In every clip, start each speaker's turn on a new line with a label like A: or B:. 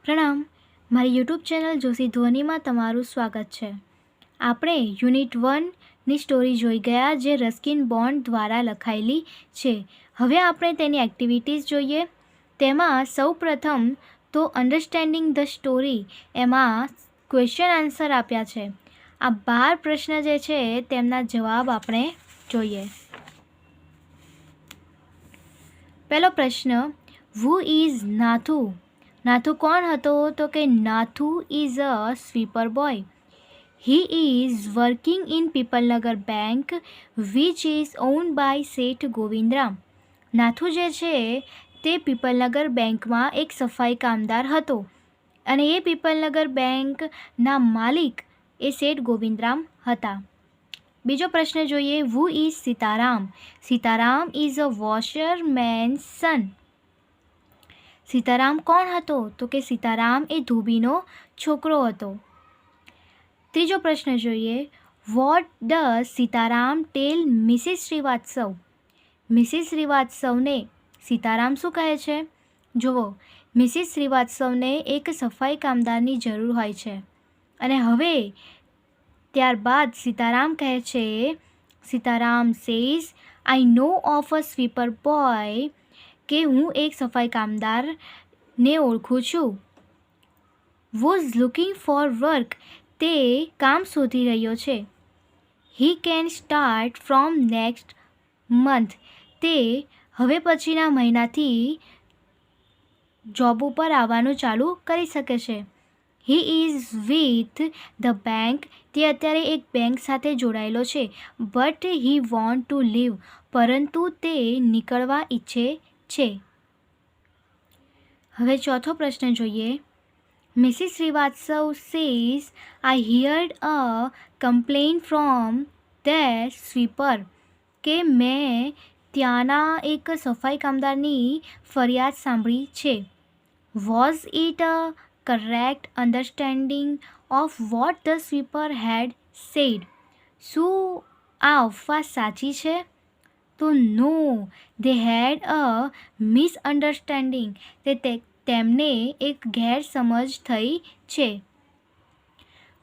A: પ્રણામ, મારી YouTube channel Joshi ધ્વનિમાં તમારું સ્વાગત છે. આપણે યુનિટ 1ની સ્ટોરી જોઈ ગયા, જે રસ્કિન બોન્ડ દ્વારા લખાયેલી છે. હવે આપણે તેની એક્ટિવિટીઝ જોઈએ. તેમાં સૌ પ્રથમ તો અન્ડરસ્ટેન્ડિંગ ધ સ્ટોરી, એમાં ક્વેશ્ચન આન્સર આપ્યા છે. આ 12 પ્રશ્ન જે છે તેમના જવાબ આપણે જોઈએ. પહેલો પ્રશ્ન, હુ ઇઝ નાથુ? નાથુ કોણ હતો? તો કે Nathu is a sweeper boy. He is working in Pipalnagar bank which is owned by Seth Govindram. Nathu જે છે તે પીપલનગર બેંકમાં એક સફાઈ કામદાર હતો અને એ પીપલનગર બેંકના માલિક એ શેઠ ગોવિંદરામ હતા. બીજો પ્રશ્ન જોઈએ, who is Sitaram? Sitaram is a washerman's son. Sitaram કોણ હતો? તો કે સીતારામ એ ધોબીનો છોકરો હતો. ત્રીજો પ્રશ્ન જોઈએ, what does Sitaram tell Mrs Shrivastava? Mrs શ્રીવાત્સવને સીતારામ શું કહે છે? જુઓ, મિસિસ શ્રીવાત્સવને એક સફાઈ કામદારની જરૂર હોય છે અને હવે ત્યારબાદ સીતારામ કહે છે, Sitaram says I know of a sweeper boy, કે હું એક સફાઈ કામદારને ઓળખું છું. વોઝ લુકિંગ ફોર વર્ક, તે કામ શોધી રહ્યો છે. He can start from next month, તે હવે પછીના મહિનાથી જોબ ઉપર આવવાનું ચાલુ કરી શકે છે. He is with the bank, તે અત્યારે એક બેંક સાથે જોડાયેલો છે. But he want to leave, પરંતુ તે નીકળવા ઈચ્છે છે. હવે ચોથો પ્રશ્ન જોઈએ, Mrs Shrivastava says I heard a complain from their sweeper, કે મેં ત્યાંના એક સફાઈ કામદારની ફરિયાદ સાંભળી છે. Was it a correct understanding of what the sweeper had said? શું આ અફવા સાચી છે? તો નો, દે હેડ અ મિસઅન્ડરસ્ટેન્ડિંગ, તેમને એક ગેરસમજ થઈ છે.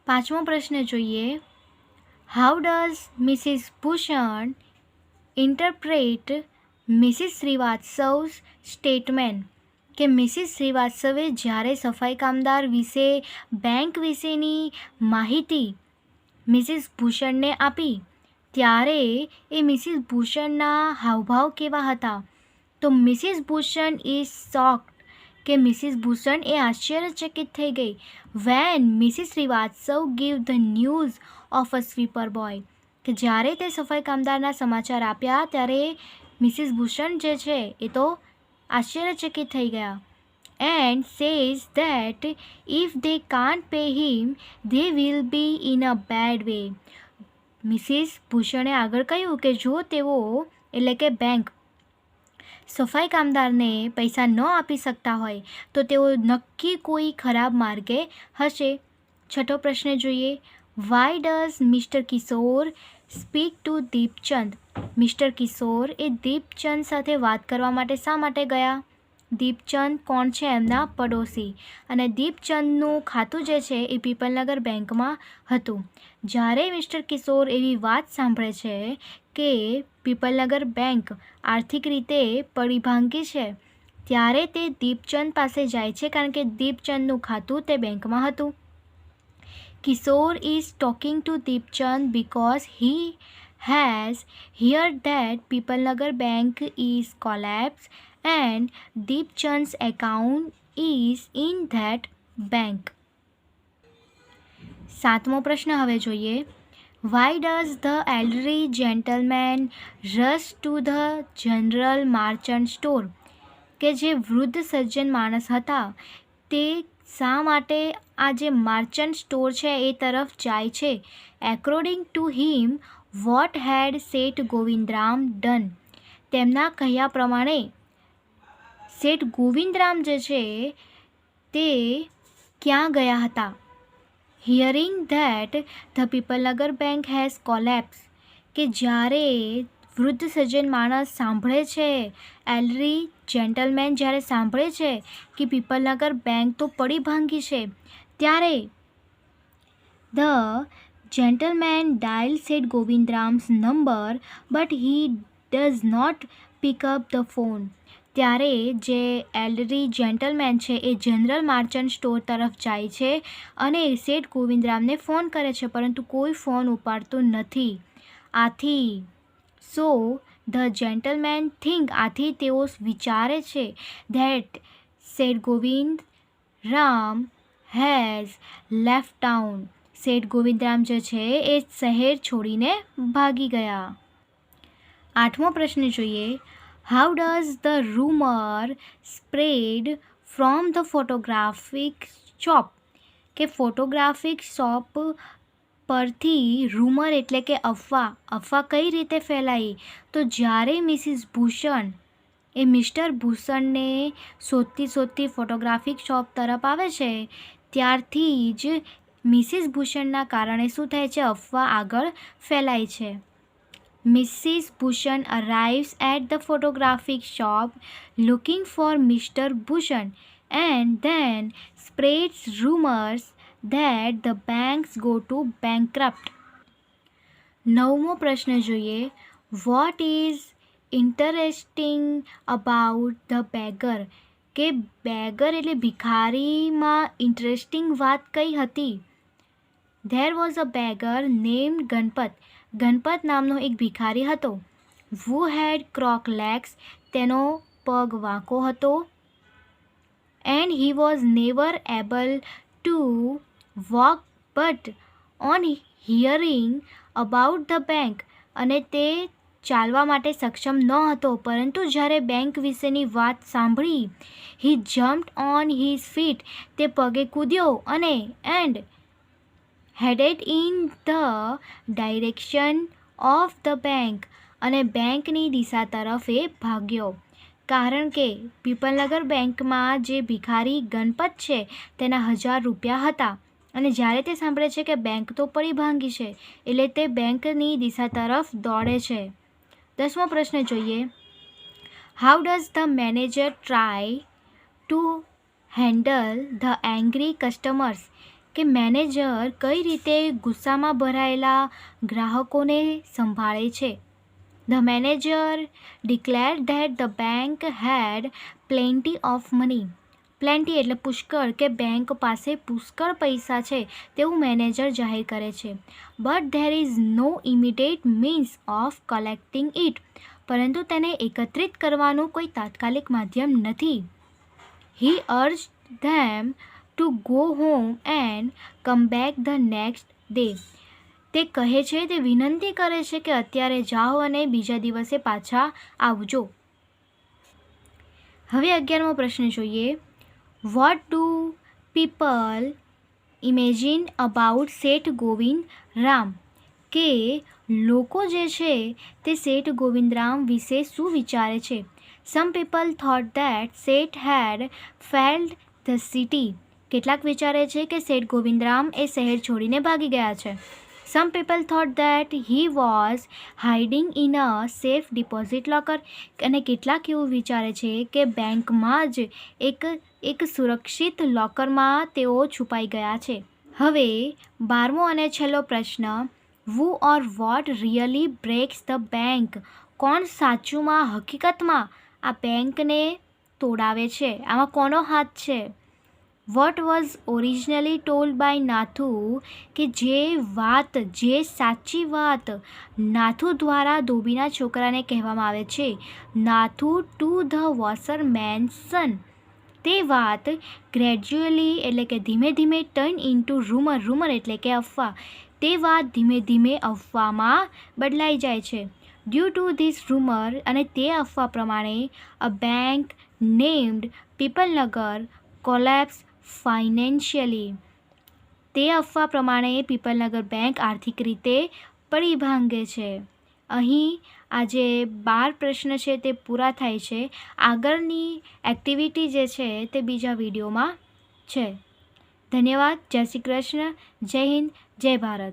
A: પાંચમો પ્રશ્ન જોઈએ, how does Mrs Bhushan interpret Mrs Shrivastava's statement? કે મિસિસ શ્રીવાત્સવે જ્યારે સફાઈ કામદાર વિશે બેંક વિશેની માહિતી મિસિસ ભૂષણને આપી ત્યારે એ મિસિસ ભૂષણના હાવભાવ કેવા હતા? તો મિસિસ ભૂષણ ઇઝ શોક્ડ, કે મિસિસ ભૂષણ એ આશ્ચર્યચકિત થઈ ગઈ. When Mrs Shrivastava give the news of a sweeper boy, કે જ્યારે તે સફાઈ કામદારના સમાચાર આપ્યા ત્યારે મિસિસ ભૂષણ જે છે એ તો આશ્ચર્યચકિત થઈ ગયા. And says that if they can't pay him they will be in a bad way. Mrs ભૂષણે આગળ કહ્યું કે જો તેઓ એટલે કે બેંક સફાઈ કામદારને પૈસા ન આપી શકતા હોય તો તેઓ નક્કી કોઈ ખરાબ માર્ગે હશે. છઠ્ઠો પ્રશ્ન જોઈએ, why does Mr Kishore speak to Deepchand? Mr Kishore એ દીપચંદ સાથે વાત કરવા માટે શા માટે ગયા? દીપચંદ કોણ છે? એમના પડોશી. અને દીપચંદનું ખાતું જે છે એ પીપલનગર બેંકમાં હતું. જ્યારે મિસ્ટર કિશોર એવી વાત સાંભળે છે કે પીપલનગર બેંક આર્થિક રીતે પડીભાંગી છે, ત્યારે તે દીપચંદ પાસે જાય છે, કારણ કે દીપચંદનું ખાતું તે બેંકમાં હતું. Kishore is talking to Deepchand because he has heard that Pipalnagar bank is collapse and Deepchand's account is in that bank. સાતમો પ્રશ્ન હવે જોઈએ, why does the elderly gentleman rush to the general merchant store? કે જે વૃદ્ધ સજ્જન માણસ હતા તે શા માટે આ જે માર્ચન્ટ સ્ટોર છે એ તરફ જાય છે? According to him vote head Sheth Govindram done? તેમના કહ્યા પ્રમાણે શેઠ ગોવિંદરામ જે છે તે ક્યાં ગયા હતા? Hearing that the Pipalnagar bank has collapse, કે જ્યારે વૃદ્ધ સજ્જન માણસ સાંભળે છે, એલ્ડરી જેન્ટલમેન જ્યારે સાંભળે છે કે પીપલનગર બેંક તો પડી ભાંગી છે, ત્યારે the gentleman dialled Govindram's number but he does not pick up the phone. ત્યારે જે એલ્ડરી જેન્ટલમેન છે એ જનરલ માર્ચન્ટ સ્ટોર તરફ જાય છે અને શેઠ ગોવિંદરામને ફોન કરે છે, પરંતુ કોઈ ફોન ઉપાડતું નથી. ધ જેન્ટલમેન આથી તેઓ વિચારે છે that Sheth Govindram has left town. શેઠ ગોવિંદરામ જે છે એ શહેર છોડીને ભાગી ગયા. 8મો પ્રશ્ન જોઈએ. How does the rumour spread from the photographic shop? કે ફોટોગ્રાફિક શોપ પરથી રૂમર એટલે કે અફવા કઈ રીતે ફેલાઈ? તો જ્યારે મિસિસ ભૂષણ એ મિસ્ટર ભૂષણને શોધતી ફોટોગ્રાફિક શોપ તરફ આવે છે, ત્યારથી જ મિસિસ ભૂષણના કારણે શું થાય છે? અફવા આગળ ફેલાય છે. Mrs Bhushan arrives at the photographic shop looking for Mr. Bhushan and then spreads rumors that the banks go to bankrupt. 9મો પ્રશ્ન જોઈએ. What is interesting about the beggar? કે બેગર એટલે ભિખારીમાં ઇન્ટરેસ્ટિંગ વાત કઈ હતી? There was a beggar named Ganpat નામનો એક ભિખારી હતો. Who had crook legs, તેનો પગ વાંકો હતો. And he was never able to walk, but on hearing about the bank, અને તે ચાલવા માટે સક્ષમ ન હતો, પરંતુ જ્યારે બેંક વિશેની વાત સાંભળી, he jumped on his feet, તે પગે કૂદ્યો અને and headed in the direction of the bank, અને બેંકની દિશા તરફ એ ભાગ્યો. કારણ કે પીપલનગર બેંકમાં જે ભિખારી ગણપત છે તેના 1000 રૂપિયા હતા, અને જ્યારે તે સાંભળે છે કે બેંક તો પડી ભાંગી છે, એટલે તે બેંકની દિશા તરફ દોડે છે. 10મો પ્રશ્ન જોઈએ. How does the manager try to handle the angry customers? કે મેનેજર કઈ રીતે ગુસ્સામાં ભરાયેલા ગ્રાહકોને સંભાળે છે? The manager declared that the bank had plenty of money. Plenty એટલે પુષ્કળ, કે બેંક પાસે પુષ્કળ પૈસા છે તેવું મેનેજર જાહેર કરે છે. But there is no immediate means of collecting it. પરંતુ તેને એકત્રિત કરવાનું કોઈ તાત્કાલિક માધ્યમ નથી. He urged them to go home and come back the next day. તે કહે છે, તે વિનંતી કરે છે કે અત્યારે જાઓ અને બીજા દિવસે પાછા આવજો. હવે 11મો પ્રશ્ન જોઈએ. What do people imagine about શેઠ ગોવિંદરામ? કે લોકો જે છે તે શેઠ ગોવિંદરામ વિશે શું વિચારે છે? Some people thought that Sheth head failed the city. કેટલાક વિચારે છે કે શેઠ ગોવિંદરામ એ શહેર છોડીને ભાગી ગયા છે. Some people thought that he was hiding in a safe deposit locker. અને કેટલાક એવું વિચારે છે કે બેંકમાં જ એક સુરક્ષિત લોકરમાં તેઓ છુપાઈ ગયા છે. હવે 12મો અને છેલ્લો પ્રશ્ન. who or what really breaks the bank? કોણ સાચુમાં હકીકતમાં આ બેંકને તોડાવે છે? આમાં કોનો હાથ છે? What was originally told by Nathu? કે જે સાચી વાત નાથુ દ્વારા ધોબીના છોકરાને કહેવામાં આવે છે. નાથુ ટુ ધ વોશરમેન્સ સન. તે વાત ગ્રેજ્યુઅલી એટલે કે ધીમે ધીમે ટર્ન ઇન્ટુ રૂમર એટલે કે અફવા. તે વાત ધીમે ધીમે અફવામાં બદલાઈ જાય છે. ડ્યુ ટુ ધીસ રૂમર, અને તે અફવા પ્રમાણે, અ બેંક નેમ્ડ પીપલનગર કોલેપ્સ ફાઇનેન્શિયલી. તે અફવા પ્રમાણે પીપલનગર બેંક આર્થિક રીતે પડી ભાંગે છે. અહીં આજે 12 પ્રશ્ન છે તે પૂરા થાય છે. આગળની એક્ટિવિટી જે છે તે બીજા વિડીયોમાં છે. ધન્યવાદ. જય શ્રી કૃષ્ણ. જય હિન્દ. જય ભારત.